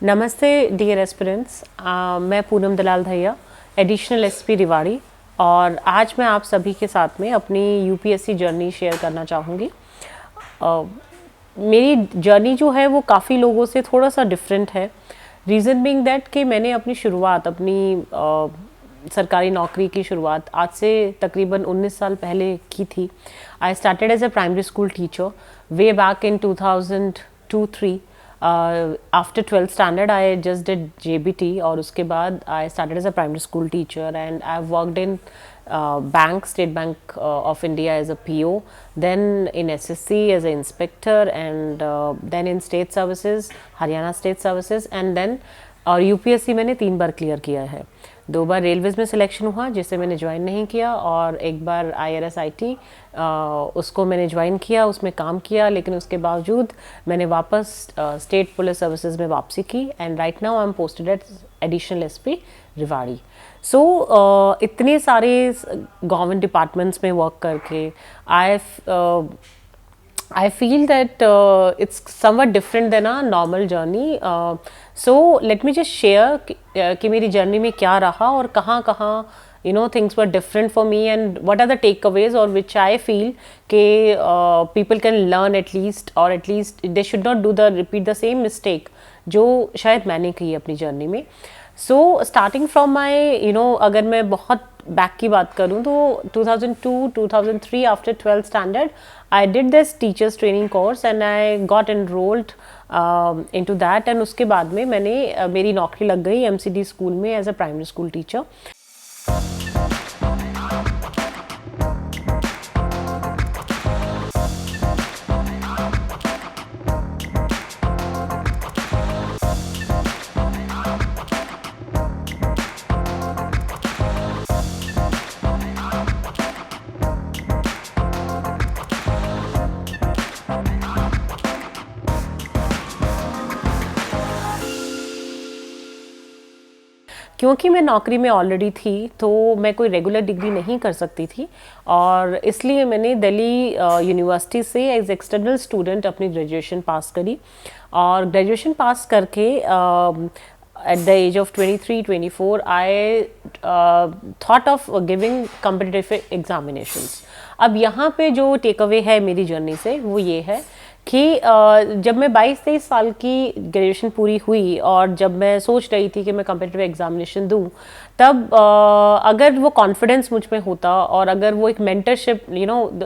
नमस्ते dear aspirants, मैं पूनम दलाल धैया, additional SP Rewari, और आज मैं आप सभी के साथ में अपनी यूपीएससी जर्नी शेयर करना चाहूँगी। मेरी जर्नी जो है वो काफ़ी लोगों से थोड़ा सा डिफरेंट है। रीज़न बीइंग दैट कि मैंने अपनी शुरुआत सरकारी नौकरी की शुरुआत आज से तकरीबन 19 साल पहले की थी। I started as a primary school teacher way back in 2002-3। After 12th standard I just did JBT और उसके बाद I started as a primary school teacher and I worked in bank, State Bank of India as a PO, then in SSC as an inspector, and then in state services, Haryana State Services, and then और UPSC मैंने 3 बार clear किया है। 2 बार Railways में selection हुआ जिसे मैंने join नहीं किया, और 1 बार IRS-IT उसको मैंने ज्वाइन किया, उसमें काम किया, लेकिन उसके बावजूद मैंने वापस स्टेट पुलिस सर्विसेज में वापसी की, and right now I am posted at additional SP Rewari. So इतने सारे गवर्नमेंट डिपार्टमेंट्स में वर्क करके I feel that it's somewhat different than a normal journey. So let me just share कि मेरी journey में क्या रहा और कहाँ things were different for me, and what are the takeaways or which I feel कि people can learn at least, or at least they should not repeat the same mistake जो शायद मैंने की अपनी जर्नी में। सो स्टार्टिंग फ्रॉम माई अगर मैं बहुत बैक की बात करूँ तो 2002-2003 after 12th standard I did this teachers training course and I got enrolled into that, and उसके बाद में मैंने मेरी नौकरी लग गई MCD स्कूल में as a primary school teacher. क्योंकि मैं नौकरी में ऑलरेडी थी तो मैं कोई रेगुलर डिग्री नहीं कर सकती थी, और इसलिए मैंने दिल्ली यूनिवर्सिटी से एज एक्सटर्नल स्टूडेंट अपनी ग्रेजुएशन पास करी, और ग्रेजुएशन पास करके at the age of 23-24 I thought of giving competitive examinations। अब यहाँ पे जो टेक अवे है मेरी जर्नी से वो ये है कि जब मैं 22-23 साल की ग्रेजुएशन पूरी हुई और जब मैं सोच रही थी कि मैं कम्पिटिटिव एग्जामिनेशन दूँ, तब अगर वो कॉन्फिडेंस मुझ में होता और अगर वो एक मेंटरशिप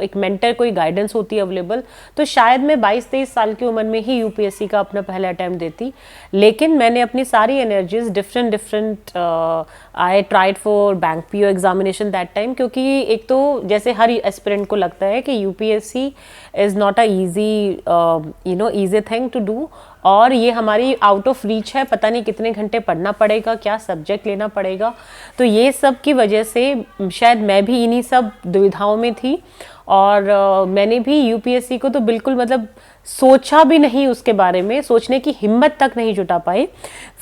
एक मेंटर कोई गाइडेंस होती अवेलेबल, तो शायद मैं 22-23 साल की उम्र में ही UPSC का अपना पहला अटैम्प्ट देती। लेकिन मैंने अपनी सारी energies different I tried for bank PO examination that time, क्योंकि एक तो जैसे हर एस्पिरेंट को लगता है कि UPSC is not a easy thing to do, और ये हमारी आउट ऑफ रीच है, पता नहीं कितने घंटे पढ़ना पड़ेगा, क्या सब्जेक्ट लेना पड़ेगा। तो ये सब की वजह से शायद मैं भी इन्हीं सब दुविधाओं में थी, और मैंने भी UPSC को तो बिल्कुल सोचा भी नहीं, उसके बारे में सोचने की हिम्मत तक नहीं जुटा पाई।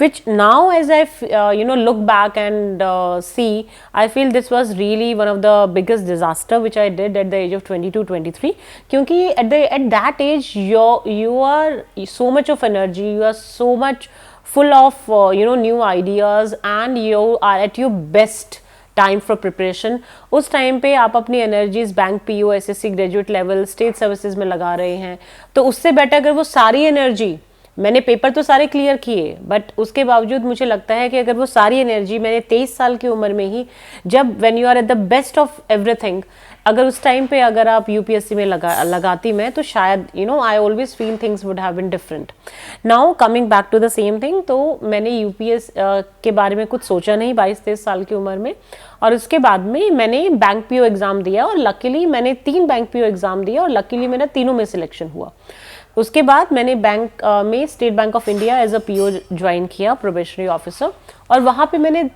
Which now as I look back and see, I feel this was really one of the biggest disaster which I did at the age of 22-23, क्योंकि at that age you are so much of energy, you are so much full of new ideas, and you are at your best time for preparation. उस time पे आप अपनी energies bank PO, SSC, graduate level, state services में लगा रहे हैं, तो उससे बेटर अगर वो सारी एनर्जी, मैंने पेपर तो सारे क्लियर किए, बट उसके बावजूद मुझे लगता है कि अगर वो सारी एनर्जी मैंने 23 साल की उम्र में ही, जब when you are at the best of everything, अगर उस टाइम पे अगर आप UPSC में लगाती मैं, तो शायद I always feel things would have been different. Now coming back to the same thing, तो मैंने UPSC के बारे में कुछ सोचा नहीं 22-23 साल की उम्र में, और उसके बाद में मैंने बैंक PO एग्ज़ाम दिया, और लकीली मैंने 3 बैंक PO एग्ज़ाम दिया, और लकीली मेरा तीनों में सिलेक्शन हुआ। उसके बाद मैंने बैंक में State Bank of India as a PO join किया, प्रोबेशनरी ऑफिसर, और वहाँ पे मैंने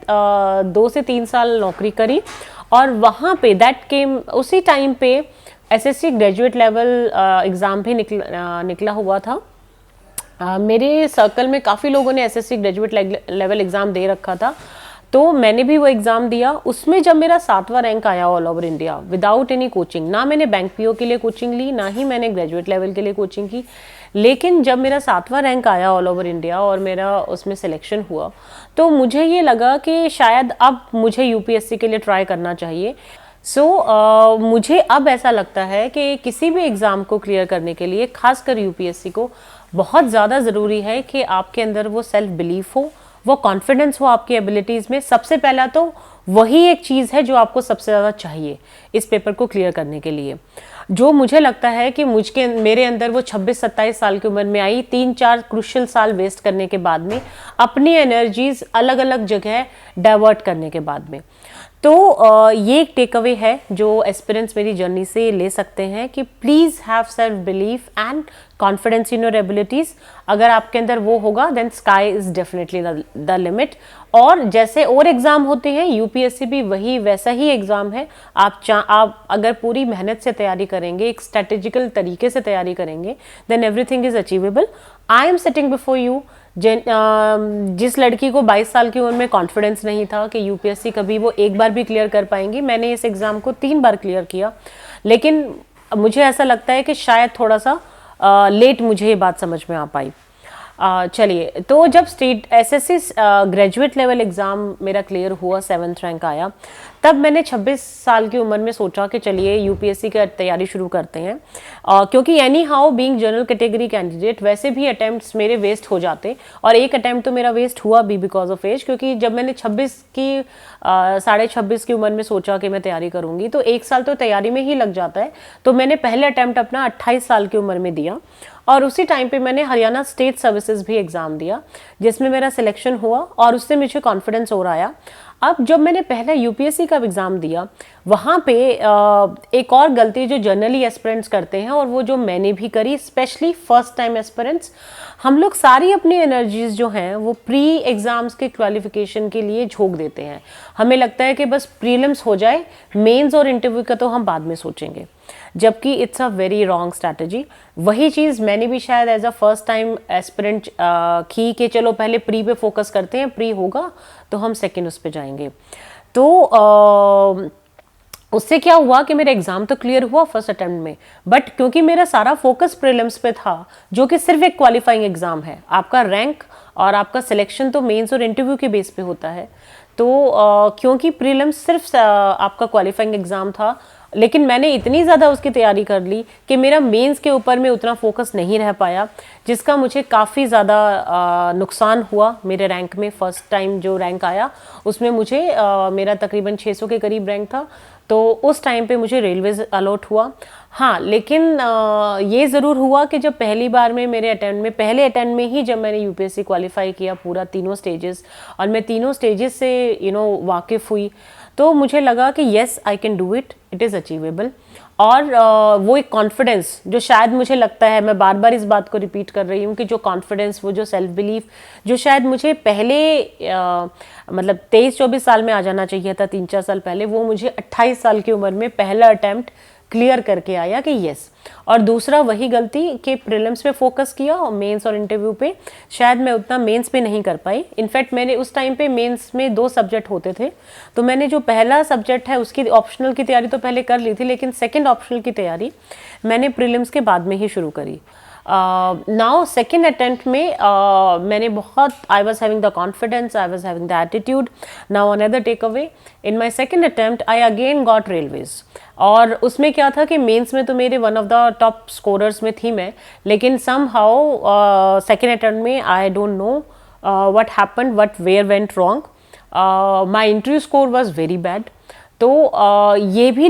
2 से 3 साल नौकरी करी, और वहाँ पे दैट केम उसी टाइम पे SSC ग्रेजुएट लेवल एग्ज़ाम भी निकला हुआ था। मेरे सर्कल में काफ़ी लोगों ने SSC ग्रेजुएट लेवल एग्ज़ाम दे रखा था, तो मैंने भी वो एग्ज़ाम दिया। उसमें जब मेरा 7वां रैंक आया all over India without any coaching, ना मैंने बैंक पीओ के लिए कोचिंग ली, ना ही मैंने ग्रेजुएट लेवल के लिए कोचिंग की, लेकिन जब मेरा 7वां रैंक आया ऑल ओवर इंडिया और मेरा उसमें सिलेक्शन हुआ, तो मुझे ये लगा कि शायद अब मुझे यूपीएससी के लिए ट्राई करना चाहिए। मुझे अब ऐसा लगता है कि किसी भी एग्ज़ाम को क्लियर करने के लिए, खासकर यूपीएससी को, बहुत ज़्यादा ज़रूरी है कि आपके अंदर वो सेल्फ बिलीफ हो, वो कॉन्फिडेंस हो आपकी एबिलिटीज़ में। सबसे पहला तो वही एक चीज़ है जो आपको सबसे ज़्यादा चाहिए इस पेपर को क्लियर करने के लिए। जो मुझे लगता है कि मेरे अंदर वो 26-27 साल की उम्र में आई, 3-4 क्रूशियल साल वेस्ट करने के बाद में, अपनी एनर्जीज अलग अलग जगह डाइवर्ट करने के बाद में। तो ये एक टेक अवे है जो एस्पिरेंट्स मेरी जर्नी से ले सकते हैं कि please have self belief and confidence in your abilities. अगर आपके अंदर वो होगा then sky is definitely the limit. और जैसे और एग्ज़ाम होते हैं, यूपीएससी भी वैसा ही एग्ज़ाम है। आप अगर पूरी मेहनत से तैयारी करेंगे, एक स्ट्रेटेजिकल तरीके से तैयारी करेंगे, then everything is achievable. I am sitting before you, जिस लड़की को 22 साल की उम्र में कॉन्फिडेंस नहीं था कि यूपीएससी कभी वो एक बार भी क्लियर कर पाएंगी, मैंने इस एग्ज़ाम को 3 बार क्लियर किया। लेकिन मुझे ऐसा लगता है कि शायद थोड़ा सा लेट मुझे ये बात समझ में आ पाई। चलिए, तो जब state SSC graduate level exam मेरा क्लियर हुआ, 7th रैंक आया, तब मैंने 26 साल की उम्र में सोचा कि चलिए यूपीएससी की तैयारी शुरू करते हैं। क्योंकि any how being general category candidate वैसे भी अटैम्प्ट्स मेरे वेस्ट हो जाते, और एक अटैम्प्ट तो मेरा वेस्ट हुआ भी बिकॉज ऑफ एज। क्योंकि जब मैंने 26 की उम्र में सोचा कि मैं तैयारी करूँगी, तो 1 साल तो तैयारी में ही लग जाता है। तो मैंने पहले अटैम्प्ट अपना 28 साल की उम्र में दिया, और उसी टाइम पे मैंने हरियाणा स्टेट सर्विसेज भी एग्ज़ाम दिया, जिसमें मेरा सिलेक्शन हुआ और उससे मुझे कॉन्फिडेंस और आया। अब जब मैंने पहला यूपीएससी का एग्ज़ाम दिया, वहाँ पे एक और गलती जो जनरली एस्पिरेंट्स करते हैं, और वो जो मैंने भी करी, स्पेशली फर्स्ट टाइम एस्पिरेंट्स, हम लोग सारी अपनी एनर्जीज जो हैं वो प्री एग्ज़ाम्स के क्वालिफिकेशन के लिए झोंक देते हैं। हमें लगता है कि बस प्रीलिम्स हो जाए, मेंस और इंटरव्यू का तो हम बाद में सोचेंगे, जबकि it's a very wrong strategy. वही चीज़ मैंने भी शायद as a first time aspirant की कि चलो पहले प्री पे फोकस करते हैं, प्री होगा तो हम सेकंड उस पे जाएंगे। तो उससे क्या हुआ कि मेरा एग्ज़ाम तो क्लियर हुआ फर्स्ट अटेम्प्ट में, बट क्योंकि मेरा सारा फोकस प्रीलिम्स पे था, जो कि सिर्फ एक क्वालिफाइंग एग्ज़ाम है, आपका रैंक और आपका सिलेक्शन तो मेंस और इंटरव्यू के बेस पे होता है। तो क्योंकि प्रीलिम्स सिर्फ आपका क्वालिफाइंग एग्ज़ाम था, लेकिन मैंने इतनी ज़्यादा उसकी तैयारी कर ली कि मेरा मेंस के ऊपर में उतना फोकस नहीं रह पाया, जिसका मुझे काफ़ी ज़्यादा नुकसान हुआ मेरे रैंक में। फ़र्स्ट टाइम जो रैंक आया उसमें मुझे मेरा तकरीबन 600 के करीब रैंक था, तो उस टाइम पे मुझे रेलवेज अलॉट हुआ। हाँ, लेकिन ये ज़रूर हुआ कि जब पहली बार में मेरे पहले अटेम्प्ट में ही जब मैंने यूपीएससी क्वालिफाई किया पूरा तीनों स्टेजेस, और मैं तीनों स्टेजेस से वाकिफ़ हुई, तो मुझे लगा कि yes I can do it, it is achievable. और वो एक कॉन्फिडेंस जो शायद मुझे लगता है, मैं बार बार इस बात को रिपीट कर रही हूँ कि जो कॉन्फिडेंस, वो जो सेल्फ बिलीफ जो शायद मुझे पहले मतलब 23-24 साल में आ जाना चाहिए था, 3-4 साल पहले, वो मुझे 28 साल की उम्र में पहला अटैम्प्ट क्लियर करके आया कि यस। और दूसरा वही गलती कि प्रीलिम्स पे फोकस किया और मेंस और इंटरव्यू पे शायद मैं उतना मेंस पे नहीं कर पाई। इनफैक्ट मैंने उस टाइम पे मेंस में 2 सब्जेक्ट होते थे, तो मैंने जो पहला सब्जेक्ट है उसकी ऑप्शनल की तैयारी तो पहले कर ली थी, लेकिन सेकंड ऑप्शनल की तैयारी मैंने प्रीलिम्स के बाद में ही शुरू करी। नाउ सेकेंड अटेम्प्ट में मैंने बहुत, I was having the confidence, I was having the attitude. Now another take away, in my second attempt I again got railways, और उसमें क्या था कि मेंस में तो मेरे one of the top scorers में थी मैं, लेकिन सम हाउ सेकेंड अटेम्प्ट में I don't know what happened, what where went wrong, my interview score was very bad. तो ये भी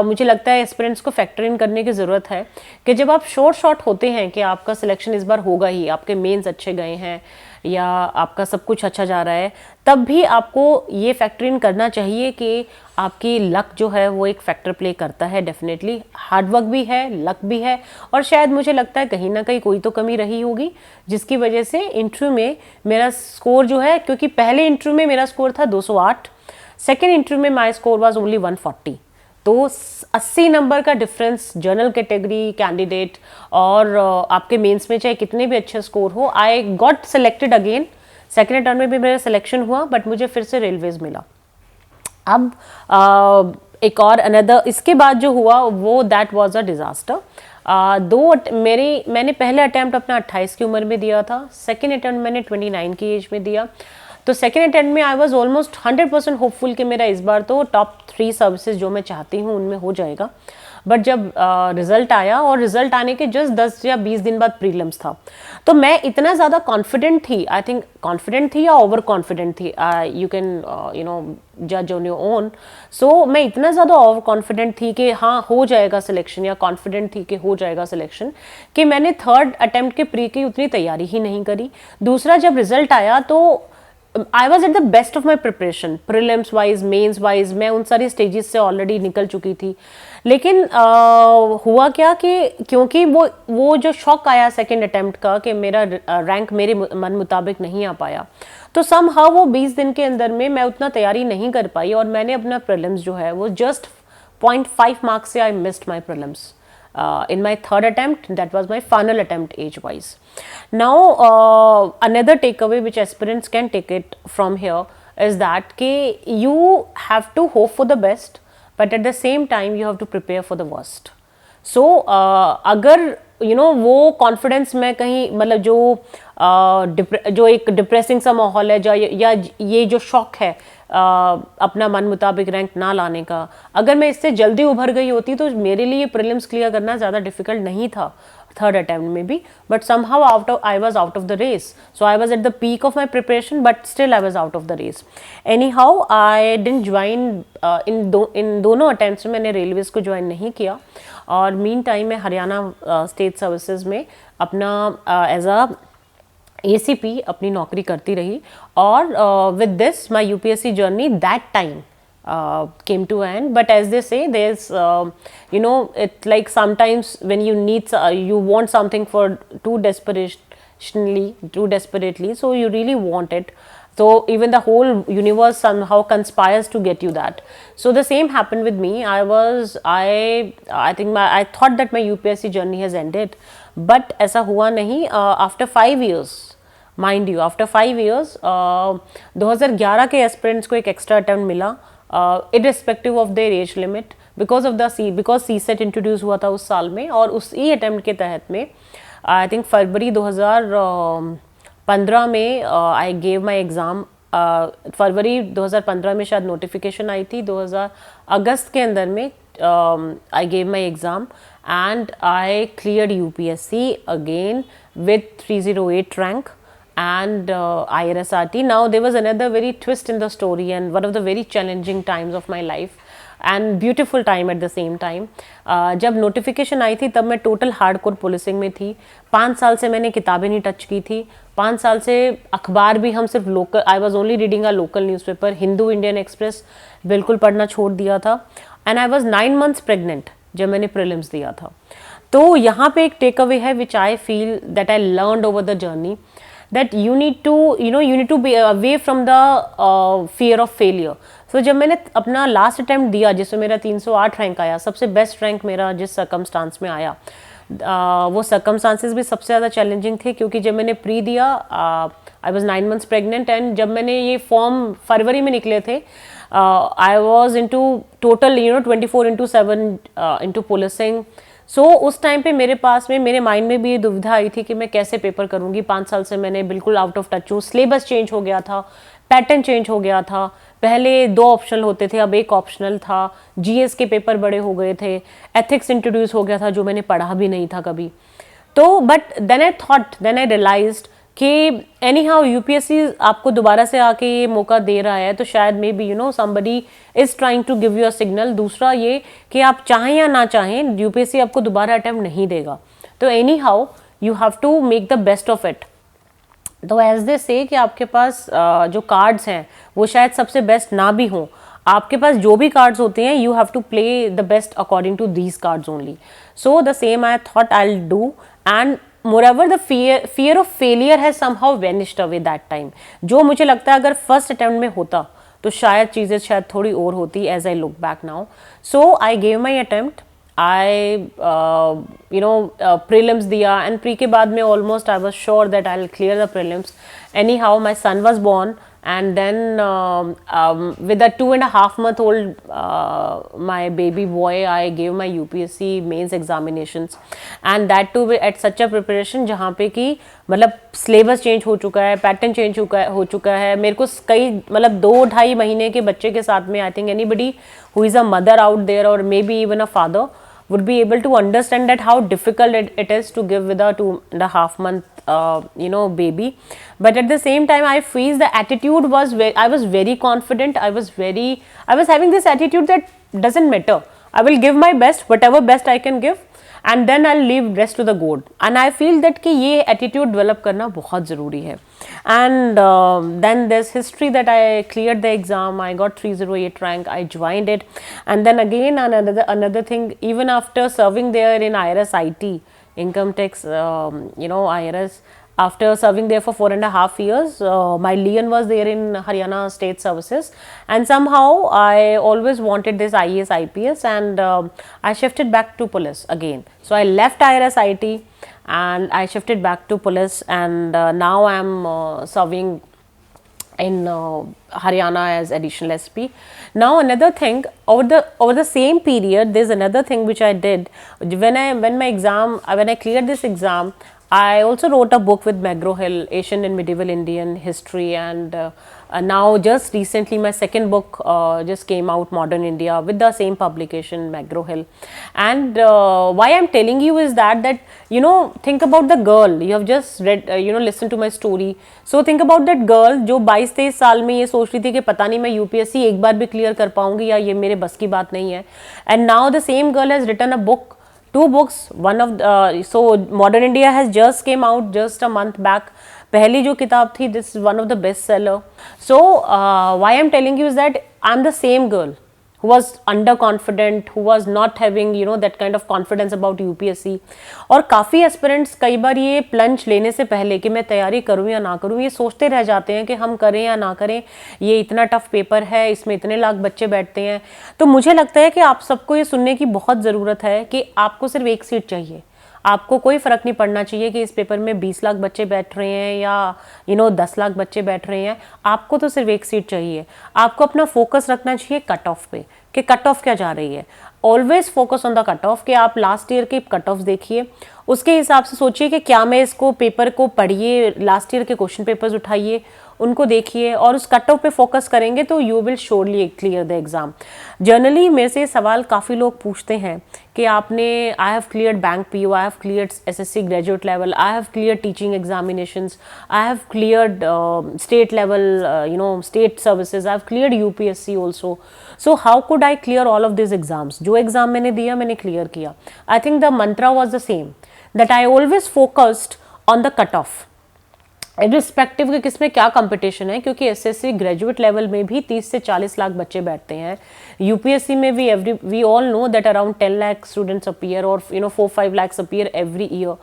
मुझे लगता है एस्पिरेंट्स को फैक्टर इन करने की ज़रूरत है कि जब आप शॉर्ट होते हैं कि आपका सिलेक्शन इस बार होगा ही, आपके मेंस अच्छे गए हैं या आपका सब कुछ अच्छा जा रहा है, तब भी आपको ये फैक्टर इन करना चाहिए कि आपकी लक जो है वो एक फैक्टर प्ले करता है। डेफिनेटली हार्डवर्क भी है, लक भी है, और शायद मुझे लगता है कहीं ना कहीं कोई तो कमी रही होगी जिसकी वजह से इंटरव्यू में मेरा स्कोर जो है, क्योंकि पहले इंटरव्यू में मेरा स्कोर था 208, सेकेंड इंटरव्यू में माई स्कोर वॉज ओनली 140। तो 80 नंबर का डिफरेंस जनरल कैटेगरी कैंडिडेट और आपके मेंस में चाहे कितने भी अच्छे स्कोर हो, I got selected again second attempt में भी मेरा सिलेक्शन हुआ, बट मुझे फिर से रेलवेज मिला। अब एक और अनदर इसके बाद जो हुआ वो दैट वाज अ डिज़ास्टर। मैंने पहले अटैम्प्ट अपना 28 की उम्र में दिया था, सेकेंड अटैम्प्ट मैंने 29 की एज में दिया। तो सेकेंड अटैम्प्ट में आई वाज ऑलमोस्ट 100% होपफुल कि मेरा इस बार तो टॉप 3 सर्विसेज जो मैं चाहती हूँ उनमें हो जाएगा। बट जब रिजल्ट आया और रिजल्ट आने के जस्ट 10 या 20 दिन बाद प्रीलिम्स था, तो मैं इतना ज़्यादा कॉन्फिडेंट थी, आई थिंक कॉन्फिडेंट थी या ओवर कॉन्फिडेंट थी, यू कैन जज ऑन योर ओन। सो मैं इतना ज़्यादा ओवर कॉन्फिडेंट थी कि हाँ हो जाएगा सिलेक्शन, या कॉन्फिडेंट थी कि हो जाएगा सिलेक्शन, कि मैंने थर्ड अटेम्प्ट के प्री की उतनी तैयारी ही नहीं करी। दूसरा जब रिजल्ट आया तो I was at the best of my preparation, prelims wise, mains wise, मैं उन सारी स्टेजेस से ऑलरेडी निकल चुकी थी। लेकिन हुआ क्या कि क्योंकि वो जो शॉक आया सेकेंड अटेम्प्ट का कि मेरा रैंक मेरे मन मुताबिक नहीं आ पाया, तो समहाउ वो 20 दिन के अंदर में मैं उतना तैयारी नहीं कर पाई और मैंने अपना प्रीलिम्स जो है वो जस्ट 0.5 मार्क्स से I missed my prelims in my third attempt. That was my final attempt age wise. Now another takeaway which aspirants can take it from here is that कि you have to hope for the best, but at the same time you have to prepare for the worst. So अगर वो confidence में कहीं मतलब जो एक depressing सा माहौल है या ये जो शॉक है अपना मन मुताबिक रैंक ना लाने का, अगर मैं इससे जल्दी उभर गई होती तो मेरे लिए प्रीलिम्स क्लियर करना ज़्यादा डिफिकल्ट नहीं था थर्ड अटेम्प्ट में भी, but somehow I was out of the race. So I was at the peak of my preparation, but still I was out of the race. Anyhow I didn't join in दोनों attempts में मैंने railways को join नहीं किया, और mean time में Haryana state services में अपना एज अ ACP अपनी नौकरी करती रही। और with this my UPSC journey that time came to end. But as they say, there's it's like sometimes when you want something for too desperately, so you really want it, so even the whole universe somehow conspires to get you that. So the same happened with me. I think I thought that my UPSC journey has ended, but ऐसा हुआ नहीं। After 5 years, mind you, after 5 years 2011 के aspirants को एक extra attempt मिला, irrespective of their age limit, because CSET introduce हुआ था उस साल में, और उसी अटेम्प्ट के तहत में आई थिंक फरवरी 2015 में आई गेव माई एग्ज़ाम। फरवरी 2015 में शायद नोटिफिकेशन आई थी, अगस्त के अंदर में आई gave my exam and I cleared UPSC again with 308 rank and IRSRT. Now there was another very twist in the story and one of the very challenging times of my life and beautiful time at the same time. जब notification आई थी तब मैं total hardcore policing में थी। 5 साल से मैंने किताबें नहीं टच की थी, 5 साल से अखबार भी हम सिर्फ local, I was only reading a local newspaper, Hindu, Indian express बिल्कुल पढ़ना छोड़ दिया था। And I was 9 months pregnant जब मैंने प्रीलिम्स दिया था। तो यहाँ पे एक टेक अवे है which I feel that I learned over the journey, that you need to be away from the fear of failure. So जब मैंने अपना लास्ट अटेम्प्ट दिया जिसमें मेरा 308 रैंक आया, सबसे बेस्ट रैंक मेरा जिस सर्कमस्टांस में आया, वो सर्कमस्टांसेस भी सबसे ज़्यादा चैलेंजिंग थे, क्योंकि जब मैंने प्री दिया I was 9 months pregnant, and जब मैंने ये फॉर्म फरवरी में निकले थे, I was into total 24/7 into policing. So उस टाइम पे मेरे पास में, मेरे माइंड में भी ये दुविधा आई थी कि मैं कैसे पेपर करूँगी। 5 साल से मैंने बिल्कुल आउट ऑफ टच हूँ, सिलेबस चेंज हो गया था, पैटर्न चेंज हो गया था, पहले 2 ऑप्शनल होते थे अब 1 ऑप्शनल था, GS के पेपर बड़े हो गए थे, एथिक्स इंट्रोड्यूस हो गया था जो मैंने पढ़ा भी नहीं था कभी। तो बट देन आई रियलाइज्ड कि एनी हाउ UPSC आपको दोबारा से आके ये मौका दे रहा है, तो शायद maybe somebody is trying to give you a signal. दूसरा ये कि आप चाहें या ना चाहें UPSC आपको दोबारा अटेम्प्ट नहीं देगा, तो anyhow you have to make the best of it. तो एज दे से कि आपके पास जो कार्ड्स हैं वो शायद सबसे बेस्ट ना भी हों, आपके पास जो भी कार्ड्स होते हैं you have to play the best according to these cards only. So the same I thought I will do, and moreover the fear of failure has somehow vanished away that time। जो मुझे लगता है अगर first attempt में होता तो शायद चीज़ें शायद थोड़ी और होती, as I look back now. So I gave my attempt, I prelims दिया, एंड प्री के बाद में almost I was sure that I will clear the prelims. Anyhow my son was born, and then with a 2.5 month old my baby boy, I gave my UPSC mains examinations, and that too at such a preparation जहाँ पे कि मतलब syllabus change हो चुका है, pattern change हो चुका है. मेरे को कई मतलब 2-2.5 महीने के बच्चे के साथ में I think anybody who is a mother out there or maybe even a father would be able to understand that how difficult it is to give with a 2.5 month baby. But at the same time I feel the attitude was I was very confident. I was having this attitude that doesn't matter, I will give my best, whatever best I can give, and then I'll leave rest to the God. And I feel that कि ये attitude develop करना बहुत ज़रूरी है. And then there's history that I cleared the exam. I got 308 rank. I joined it, and then again another thing. Even after serving there in IRS IT, income tax, IRS. After serving there for 4.5 years, my lien was there in Haryana State Services, and somehow I always wanted this IAS IPS, and I shifted back to police again. So I left IRS IT and I shifted back to police, and now I am serving in Haryana as additional SP. Now another thing, over the same period, there's another thing which I did when I cleared this exam. I also wrote a book with McGraw-Hill, Asian and Medieval Indian History, and now just recently my second book just came out, Modern India, with the same publication, McGraw-Hill. And why I'm telling you is that think about the girl you have just read, listen to my story. So think about that girl जो 22-23 साल में ये सोच रही थी कि पता नहीं मैं UPSC एक बार भी क्लियर कर पाऊंगी या ये मेरे बस की बात नहीं है. And now the same girl has written a book, 2 books. One of so Modern India has just came out just a month back. पहली जो किताब थी, this is one of the best seller. So why I'm telling you is that I'm the same girl who was underconfident, who was not having that kind of confidence about UPSC. और काफ़ी aspirants कई बार ये plunge लेने से पहले कि मैं तैयारी करूँ या ना करूँ, ये सोचते रह जाते हैं कि हम करें या ना करें, ये इतना टफ पेपर है, इसमें इतने लाख बच्चे बैठते हैं. तो मुझे लगता है कि आप सबको ये सुनने की बहुत ज़रूरत है कि आपको सिर्फ एक सीट चाहिए. आपको कोई फ़र्क नहीं पड़ना चाहिए कि इस पेपर में 20 लाख बच्चे बैठ रहे हैं या 10 लाख बच्चे बैठ रहे हैं. आपको तो सिर्फ एक सीट चाहिए. आपको अपना फोकस रखना चाहिए कट ऑफ पे कि कट ऑफ क्या जा रही है. Always focus on the cut off, कि आप लास्ट ईयर के कट ऑफ देखिए, उसके हिसाब से सोचिए कि क्या मैं इसको पेपर को पढ़िए, लास्ट ईयर के क्वेश्चन पेपर्स उठाइए, उनको देखिए और उस कट ऑफ पे फोकस करेंगे तो you will surely clear the exam. Generally मेरे से सवाल काफ़ी लोग पूछते हैं कि आपने I have cleared bank PO, I have cleared SSC graduate level, I have cleared teaching examinations, I have cleared state level state services, I have cleared UPSC also. So how could I clear all of this exams? जो exam मैंने दिया मैंने clear किया. I think the Mantra was the same, that I always focused on the cut off, irrespective कि किसमें क्या competition है, क्योंकि एसएससी ग्रेजुएट लेवल में भी 30 से 40 लाख बच्चे बैठते हैं. यूपीएससी में भी we all know that around 10 lakh students appear और 4-5 lakh appear every year.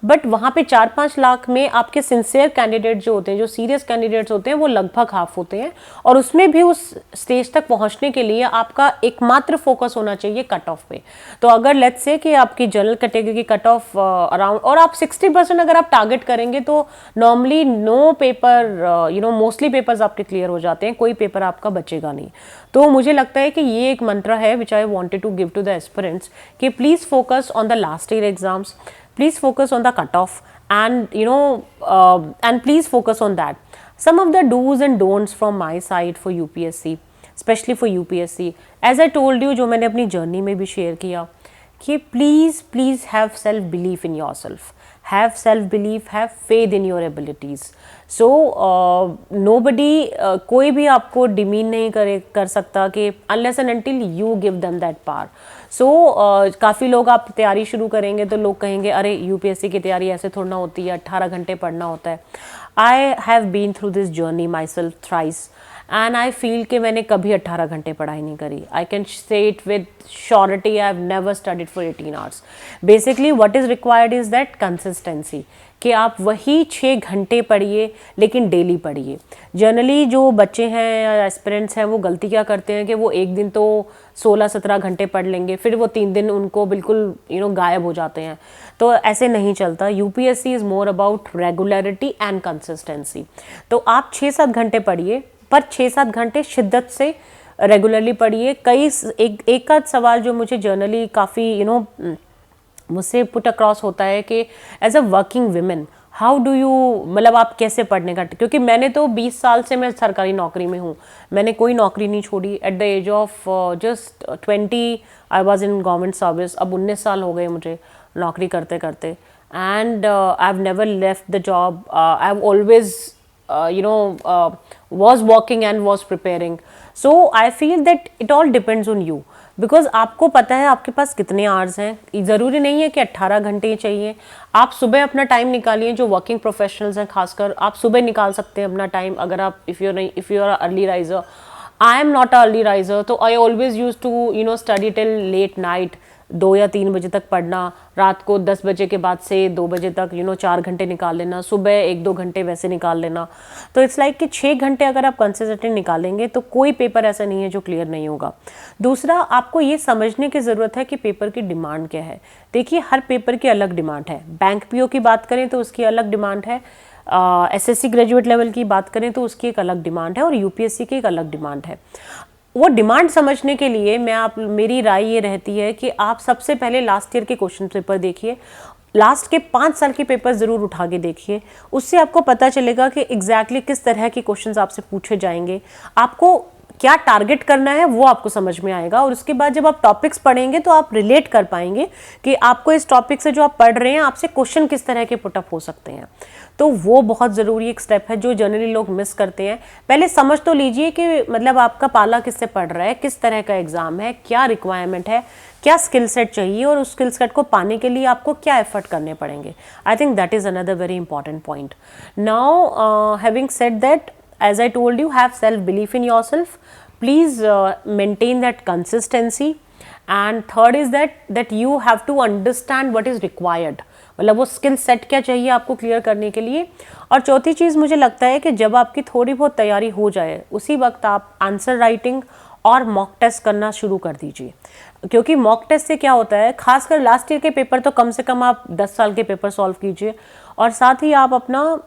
But वहाँ पे 4-5 लाख में आपके सिंसियर कैंडिडेट जो होते हैं, जो सीरियस कैंडिडेट्स होते हैं, वो लगभग हाफ होते हैं. और उसमें भी उस स्टेज तक पहुँचने के लिए आपका एकमात्र फोकस होना चाहिए कट ऑफ पे. तो अगर लेट्स से कि आपकी जनरल कैटेगरी की कट ऑफ अराउंड, और आप 60% अगर आप टारगेट करेंगे तो normally no paper mostly papers आपके क्लियर हो जाते हैं, कोई पेपर आपका बचेगा नहीं. तो मुझे लगता है कि ये एक मंत्र है which I wanted to give to the aspirants कि please focus on the last year exams, please focus on the cutoff, and and please focus on that. Some of the do's and don'ts from my side for UPSC, especially for UPSC, as I told you, जो मैंने अपनी journey में भी share किया, कि please have self belief in yourself, have self belief, have faith in your abilities. So nobody कोई भी आपको डिमीन नहीं कर सकता कि unless and until you give them that power. So काफ़ी लोग आप तैयारी शुरू करेंगे तो लोग कहेंगे अरे यूपीएससी की तैयारी ऐसे थोड़ा होती है, 18 घंटे पढ़ना होता है. I have been through this journey myself thrice, and I feel कि मैंने कभी 18 घंटे पढ़ाई नहीं करी. I can say it with surety, I have never studied for 18 hours. Basically what is required is that consistency, कि आप वही 6 घंटे पढ़िए लेकिन डेली पढ़िए. जनरली जो बच्चे हैं या एस्पिरेंट्स हैं वो गलती क्या करते हैं कि वो एक दिन तो 16-17 घंटे पढ़ लेंगे, फिर वो 3 दिन उनको बिल्कुल गायब हो जाते हैं. तो ऐसे नहीं चलता. UPSC is more about regularity and consistency. तो आप 6-7 घंटे पढ़िए, पर 6-7 घंटे शिद्दत से रेगुलरली पढ़िए. एक आध सवाल जो मुझे जर्नली काफ़ी मुझसे पुट अक्रॉस होता है कि as a working women how do you, मतलब आप कैसे पढ़ने का, क्योंकि मैंने तो 20 साल से मैं सरकारी नौकरी में हूँ, मैंने कोई नौकरी नहीं छोड़ी. At the age of just 20 I was in government service. अब 19 साल हो गए मुझे नौकरी करते करते, and I have never left the job. I have always was working and was preparing. So I feel that it all depends on you, because आपको पता है आपके पास कितने आवर्स हैं. ज़रूरी नहीं है कि 18 घंटे ही चाहिए. आप सुबह अपना टाइम निकालिए. जो वर्किंग प्रोफेशनल्स हैं खासकर, आप सुबह निकाल सकते हैं अपना टाइम. अगर आप if you are early riser, I am not early riser, तो I always use to study till late night. 2 या 3 बजे तक पढ़ना, रात को 10 बजे के बाद से 2 बजे तक 4 घंटे निकाल लेना, सुबह 1-2 घंटे वैसे निकाल लेना. तो इट्स लाइक कि 6 घंटे अगर आप कंसिस्टेंटली निकालेंगे तो कोई पेपर ऐसा नहीं है जो क्लियर नहीं होगा. दूसरा, आपको ये समझने की ज़रूरत है कि पेपर की डिमांड क्या है. देखिए, हर पेपर की अलग डिमांड है. बैंक पीओ की बात करें तो उसकी अलग डिमांड है. एसएससी ग्रेजुएट लेवल की बात करें तो उसकी एक अलग डिमांड है, और यूपीएससी की एक अलग डिमांड है. वो डिमांड समझने के लिए मेरी राय ये रहती है कि आप सबसे पहले लास्ट ईयर के क्वेश्चन पेपर देखिए. लास्ट के 5 साल के पेपर ज़रूर उठा के देखिए. उससे आपको पता चलेगा कि एग्जैक्टली किस तरह के क्वेश्चंस आपसे पूछे जाएंगे, आपको क्या टारगेट करना है वो आपको समझ में आएगा. और उसके बाद जब आप टॉपिक्स पढ़ेंगे तो आप रिलेट कर पाएंगे कि आपको इस टॉपिक से जो आप पढ़ रहे हैं आपसे क्वेश्चन किस तरह के पुटअप हो सकते हैं. तो वो बहुत ज़रूरी एक स्टेप है जो जनरली लोग मिस करते हैं. पहले समझ तो लीजिए कि मतलब आपका पाला किससे पढ़ रहा है, किस तरह का एग्ज़ाम है, क्या रिक्वायरमेंट है, क्या स्किल सेट चाहिए, और उस स्किल सेट को पाने के लिए आपको क्या एफर्ट करने पड़ेंगे. I think that is another very important point. Now having said that, as I told you, have self belief in yourself. Please maintain that consistency. And third is that you have to understand what is required. मतलब वो skill set क्या चाहिए आपको clear करने के लिए. और चौथी चीज़ मुझे लगता है कि जब आपकी थोड़ी बहुत तैयारी हो जाए उसी वक्त आप आंसर राइटिंग और मॉक टेस्ट करना शुरू कर दीजिए. क्योंकि मॉक टेस्ट से क्या होता है, खासकर लास्ट ईयर के पेपर तो कम से कम आप 10 साल के पेपर सॉल्व कीजिए. और साथ ही आप अपना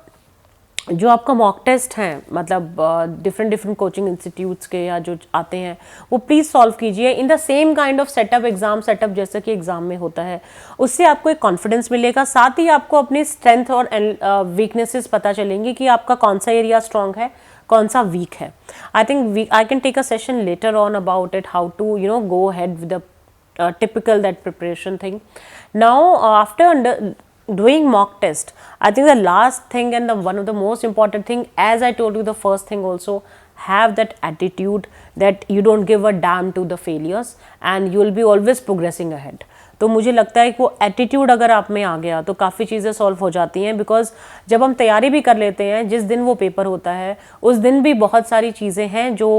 जो आपका मॉक टेस्ट हैं, मतलब डिफरेंट कोचिंग इंस्टीट्यूट्स के या जो आते हैं, वो प्लीज़ सॉल्व कीजिए in the same kind of setup, exam setup जैसा कि एग्जाम में होता है. उससे आपको एक कॉन्फिडेंस मिलेगा. साथ ही आपको अपनी स्ट्रेंथ और वीकनेसेस पता चलेंगी कि आपका कौन सा एरिया स्ट्रॉन्ग है, कौन सा वीक है. I think I can take a session later on about it, how to go ahead with the typical that preparation thing. Now after doing mock test, I think the last thing and one of the most important thing, as I told you the first thing also, have that attitude that you don't give a damn to the failures and you will be always progressing ahead. तो मुझे लगता है कि वो attitude अगर आप में आ गया तो काफ़ी चीज़ें सॉल्व हो जाती हैं. बिकॉज जब हम तैयारी भी कर लेते हैं, जिस दिन वो पेपर होता है उस दिन भी बहुत सारी चीज़ें हैं जो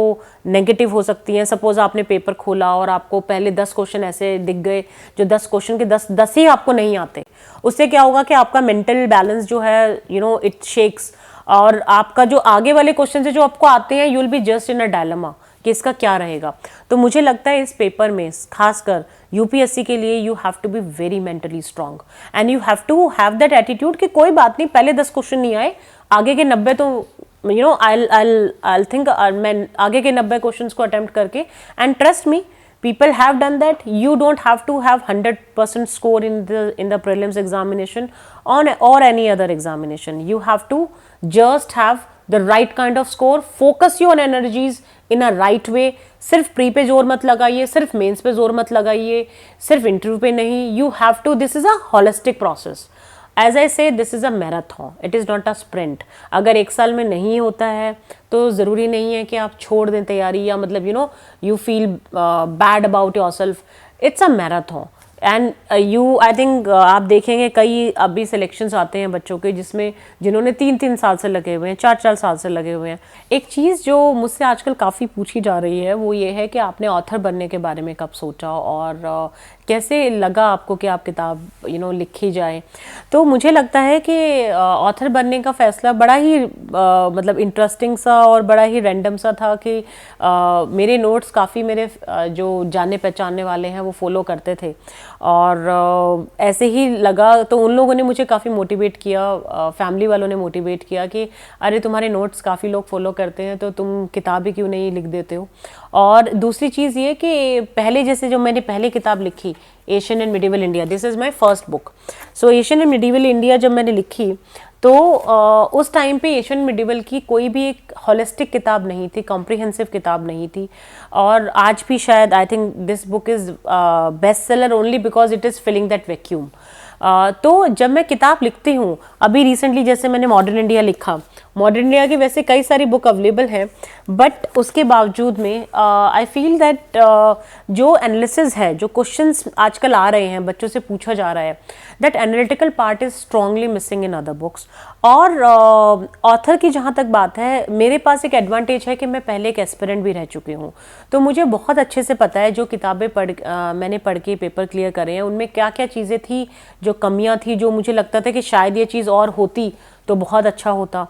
नेगेटिव हो सकती हैं. सपोज़ आपने पेपर खोला और आपको पहले 10 क्वेश्चन ऐसे दिख गए जो 10 क्वेश्चन के 10 ही आपको नहीं आते. उससे क्या होगा कि आपका मेंटल बैलेंस जो है इट शेक्स, और आपका जो आगे वाले क्वेश्चन है जो आपको आते हैं, you will be just in a dilemma कि इसका क्या रहेगा. तो मुझे लगता है इस पेपर में खासकर यूपीएससी के लिए you have to be very mentally strong and you have to have that attitude कि कोई बात नहीं, पहले 10 क्वेश्चन नहीं आए, आगे के 90 तो आई थिंक मैं आगे के 90 क्वेश्चन को अटेम्प्ट करके, and trust me, people have done that. You don't have to have 100% score in the prelims examination or any other examination. You have to just have the right kind of score. Focus your energies in a right way. सिर्फ pre पे जोर मत लगाइए, सिर्फ mains पे जोर मत लगाइए, सिर्फ इंटरव्यू पे नहीं. You have to, this is a holistic process. As I say, this is a marathon. It is not a sprint. अगर 1 साल में नहीं होता है तो ज़रूरी नहीं है कि आप छोड़ दें तैयारी, या मतलब you feel bad about yourself. It's a marathon. And you I think आप देखेंगे कई अभी सिलेक्शंस आते हैं बच्चों के जिसमें जिन्होंने 3-3 साल से लगे हुए हैं, 4-4 साल से लगे हुए हैं। एक चीज़ जो मुझसे आजकल काफ़ी पूछी जा रही है वो ये है कि आपने ऑथर बनने के बारे में कब सोचा और कैसे लगा आपको कि आप किताब लिखी जाए। तो मुझे लगता है कि ऑथर बनने का फ़ैसला बड़ा ही मतलब इंटरेस्टिंग सा और बड़ा ही रैंडम सा था कि मेरे नोट्स काफ़ी मेरे जो जाने पहचानने वाले हैं वो फॉलो करते थे और ऐसे ही लगा तो उन लोगों ने मुझे काफ़ी मोटिवेट किया, फैमिली वालों ने मोटिवेट किया कि अरे तुम्हारे नोट्स काफ़ी लोग फॉलो करते हैं तो तुम किताब ही क्यों नहीं लिख देते हो। और दूसरी चीज़ ये कि पहले जैसे जो मैंने पहले किताब लिखी Asian and medieval India, this is my first book. So Asian and medieval India जब मैंने लिखी तो उस टाइम पे एशियन मिडिवल की कोई भी एक होलिस्टिक किताब नहीं थी, कॉम्प्रिहेंसिव किताब नहीं थी। और आज भी शायद I think this book is best seller only because it is filling that vacuum. तो जब मैं किताब लिखती हूँ, अभी रिसेंटली जैसे मैंने मॉडर्न इंडिया लिखा, मॉडर्न इंडिया की वैसे कई सारी बुक अवेलेबल हैं बट उसके बावजूद में आई फील दैट जो एनालिसिस है, जो क्वेश्चंस आजकल आ रहे हैं, बच्चों से पूछा जा रहा है, that analytical part is strongly missing in other books. और ऑथर की जहाँ तक बात है, मेरे पास एक एडवांटेज है कि मैं पहले एक एस्पिरेंट भी रह चुकी हूँ, तो मुझे बहुत अच्छे से पता है जो किताबें मैंने पढ़ के पेपर क्लियर करे हैं उनमें क्या क्या चीज़ें थी, जो कमियाँ थी, जो मुझे लगता था कि शायद ये चीज़ और होती तो बहुत अच्छा होता।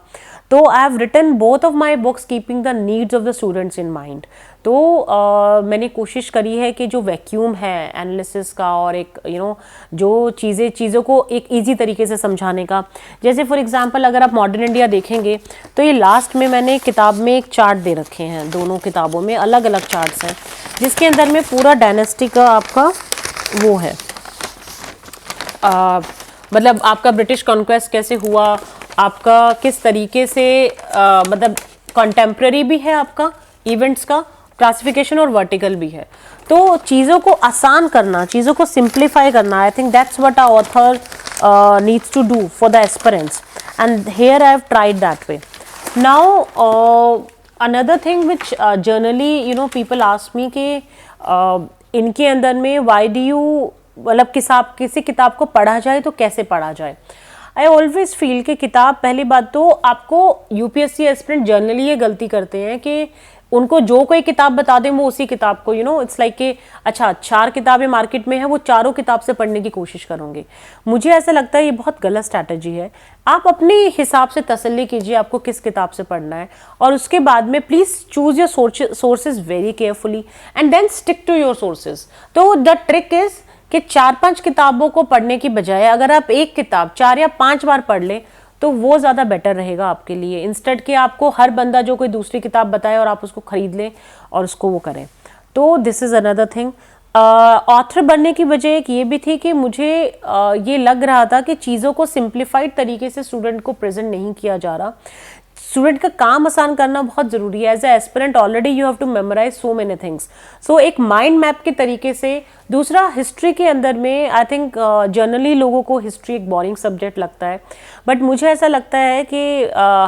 तो I have written both of my books keeping the needs of the students in mind. तो मैंने कोशिश करी है कि जो वैक्यूम है एनालिसिस का और एक जो चीज़ों को एक ईजी तरीके से समझाने का, जैसे फॉर एग्जांपल अगर आप मॉडर्न इंडिया देखेंगे तो ये लास्ट में मैंने किताब में एक चार्ट दे रखे हैं, दोनों किताबों में अलग अलग चार्ट्स हैं जिसके अंदर में पूरा डायनेस्टी का आपका वो है, मतलब आपका ब्रिटिश कॉन्क्वेस्ट कैसे हुआ, आपका किस तरीके से मतलब कंटेम्प्रेरी भी है, आपका इवेंट्स का क्लासिफिकेशन और वर्टिकल भी है। तो चीज़ों को आसान करना, चीज़ों को सिंप्लीफाई करना, I think that's what a author needs to do for the aspirants and here I have tried that way. Now another thing which generally people ask me कि इनके अंदर में वाई डू यू मतलब किसी किताब को पढ़ा जाए तो कैसे पढ़ा जाए। आई ऑलवेज फील कि किताब, पहली बात तो आपको यूपीएससी एस्पिरेंट जनरली ये गलती करते हैं कि उनको जो कोई किताब बता दें वो उसी किताब को इट्स लाइक कि अच्छा 4 किताबें मार्केट में है, वो चारों किताब से पढ़ने की कोशिश करोगे। मुझे ऐसा लगता है ये बहुत गलत स्ट्रैटेजी है। आप अपने हिसाब से तसल्ली कीजिए आपको किस किताब से पढ़ना है और उसके बाद में please choose your sources very carefully and then stick to your sources. तो द ट्रिक इज कि 4-5 किताबों को पढ़ने की बजाय अगर आप एक किताब 4 या 5 बार पढ़ लें तो वो ज़्यादा बेटर रहेगा आपके लिए, इंस्टेड कि आपको हर बंदा जो कोई दूसरी किताब बताए और आप उसको खरीद लें और उसको वो करें। तो this is another thing. Author बनने की वजह एक ये भी थी कि मुझे ये लग रहा था कि चीज़ों को सिंप्लीफाइड तरीके से स्टूडेंट को प्रेजेंट नहीं किया जा रहा। स्टूडेंट का काम आसान करना बहुत ज़रूरी है। As a aspirant already you have to memorise so many things. So एक माइंड मैप के तरीके से। दूसरा, हिस्ट्री के अंदर में आई थिंक जनरली लोगों को हिस्ट्री एक बोरिंग सब्जेक्ट लगता है, बट मुझे ऐसा लगता है कि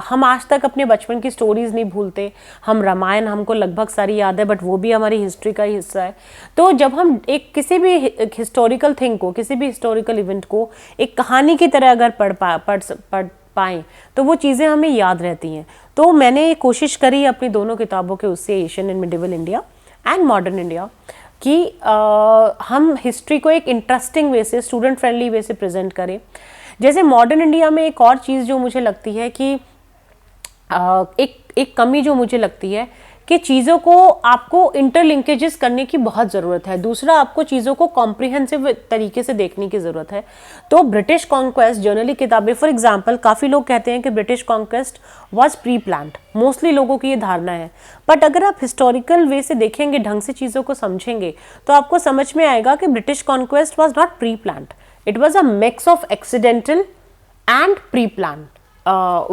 हम आज तक अपने बचपन की स्टोरीज नहीं भूलते। हम रामायण हमको लगभग सारी याद है, बट वो भी हमारी हिस्ट्री का ही हिस्सा है। तो जब हम एक किसी भी हिस्टोरिकल थिंग को, किसी भी हिस्टोरिकल इवेंट को एक कहानी की तरह अगर पढ़ पाएँ तो वो चीज़ें हमें याद रहती हैं। तो मैंने कोशिश करी अपनी दोनों किताबों के उससे, Asian and medieval India and modern India, कि हम हिस्ट्री को एक इंटरेस्टिंग वे से, स्टूडेंट फ्रेंडली वे से प्रेजेंट करें। जैसे मॉडर्न इंडिया में एक और चीज़ जो मुझे लगती है कि एक कमी जो मुझे लगती है कि चीज़ों को आपको इंटरलिंकेजेस करने की बहुत ज़रूरत है। दूसरा, आपको चीज़ों को कॉम्प्रिहेंसिव तरीके से देखने की ज़रूरत है। तो ब्रिटिश कॉन्क्वेस्ट जनरली किताबें, फॉर एग्जांपल काफ़ी लोग कहते हैं कि British conquest was pre planned, mostly लोगों की ये धारणा है। बट अगर आप हिस्टोरिकल वे से देखेंगे, ढंग से चीज़ों को समझेंगे, तो आपको समझ में आएगा कि British conquest was not pre planned, it was a mix of accidental and pre plan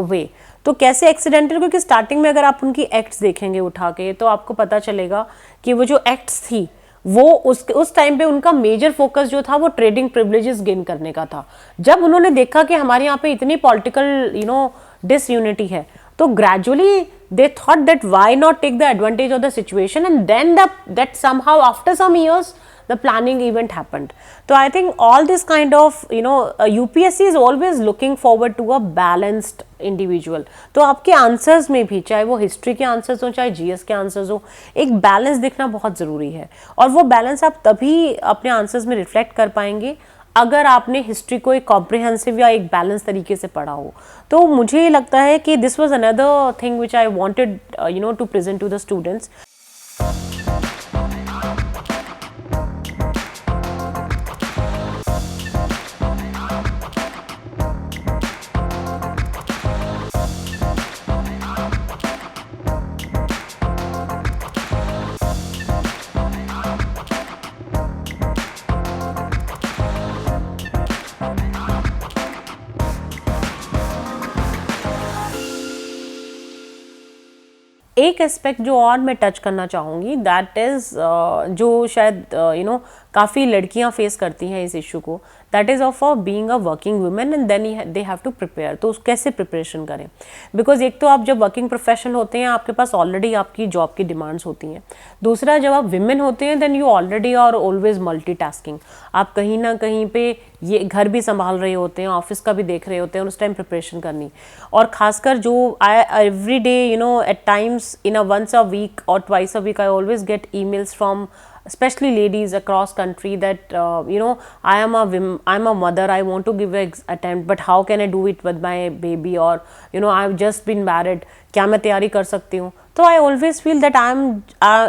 वे। तो कैसे एक्सीडेंटल? क्योंकि स्टार्टिंग में अगर आप उनकी एक्ट्स देखेंगे उठा के, तो आपको पता चलेगा कि वो जो एक्ट्स थी वो उस टाइम पे उनका मेजर फोकस जो था वो ट्रेडिंग प्रिविलेजेस गेन करने का था। जब उन्होंने देखा कि हमारे यहाँ पे इतनी पॉलिटिकल डिसयूनिटी है, तो gradually they thought that why not take the advantage of the situation, and then that somehow after some years the planning event happened. So I think all this kind of, you know, UPSC is always looking forward to a balanced individual. तो आपके answers में भी, चाहे वो history के answers हो चाहे GS के आंसर्स हो, एक बैलेंस दिखना बहुत ज़रूरी है, और वो बैलेंस आप तभी अपने आंसर्स में रिफ्लेक्ट कर पाएंगे अगर आपने हिस्ट्री को एक कॉम्प्रिहेंसिव या एक बैलेंस तरीके से पढ़ा हो. तो मुझे लगता है कि this was another thing which I wanted you know to present to the students. एक एस्पेक्ट जो और मैं टच करना चाहूँगी, दैट इज़ जो शायद यू नो काफ़ी लड़कियाँ फेस करती हैं इस इशू को, that is of being a working women and then they have to prepare. तो कैसे प्रिपरेशन करें, बिकॉज एक तो आप जब वर्किंग प्रोफेशनल होते हैं आपके पास ऑलरेडी आपकी जॉब की डिमांड्स होती हैं. दूसरा, जब आप विमेन होते हैं then you already are always multitasking. आप कहीं ना कहीं पे ये घर भी संभाल रहे होते हैं, ऑफिस का भी देख रहे होते हैं, उस टाइम प्रिपरेशन करनी. और खासकर जो I every day you know at times in a once a week or twice a week I always get emails from especially ladies across country that you know I'm a mother, I want to give an attempt but how can I do it with my baby, or you know I've just been married, क्या मैं तैयारी कर सकती हूँ. तो I always feel that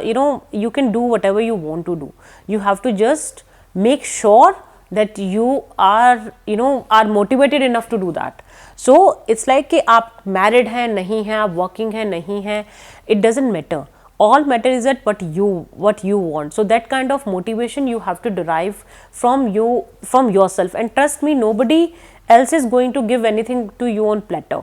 you know you can do whatever you want to do. You have to just make sure that you are motivated enough to do that. So it's like कि आप married हैं नहीं हैं, आप working हैं नहीं हैं, it doesn't matter. All matter is that what you want. So that kind of motivation you have to derive from yourself, and trust me, nobody else is going to give anything to you on platter.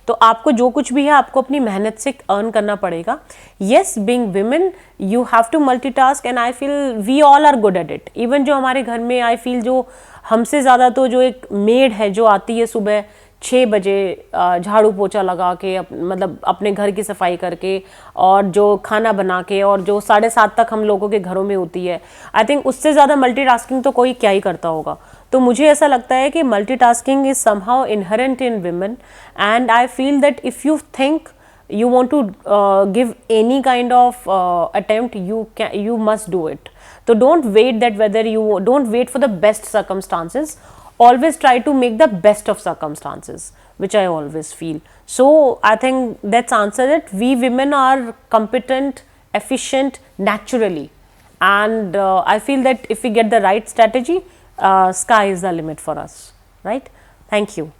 तो आपको जो कुछ भी है आपको अपनी मेहनत से अर्न करना पड़ेगा. Yes, being women you have to multitask and I feel we all are good at it. Even जो हमारे घर में आई फील जो हमसे ज़्यादा तो जो एक मेड है जो आती है सुबह 6 बजे झाड़ू पोछा लगा के मतलब अपने घर की सफाई करके और जो खाना बना के और जो 7:30 तक हम लोगों के घरों में होती है, आई थिंक उससे ज़्यादा मल्टीटास्किंग तो कोई क्या ही करता होगा. तो मुझे ऐसा लगता है कि multitasking is somehow inherent in women, and I feel that if you think you want to give any kind of attempt, you must do it. So don't wait for the best circumstances. Always try to make the best of circumstances, which I always feel. So I think that's answered it. We women are competent, efficient naturally, and I feel that if we get the right strategy, sky is the limit for us, right? Thank you.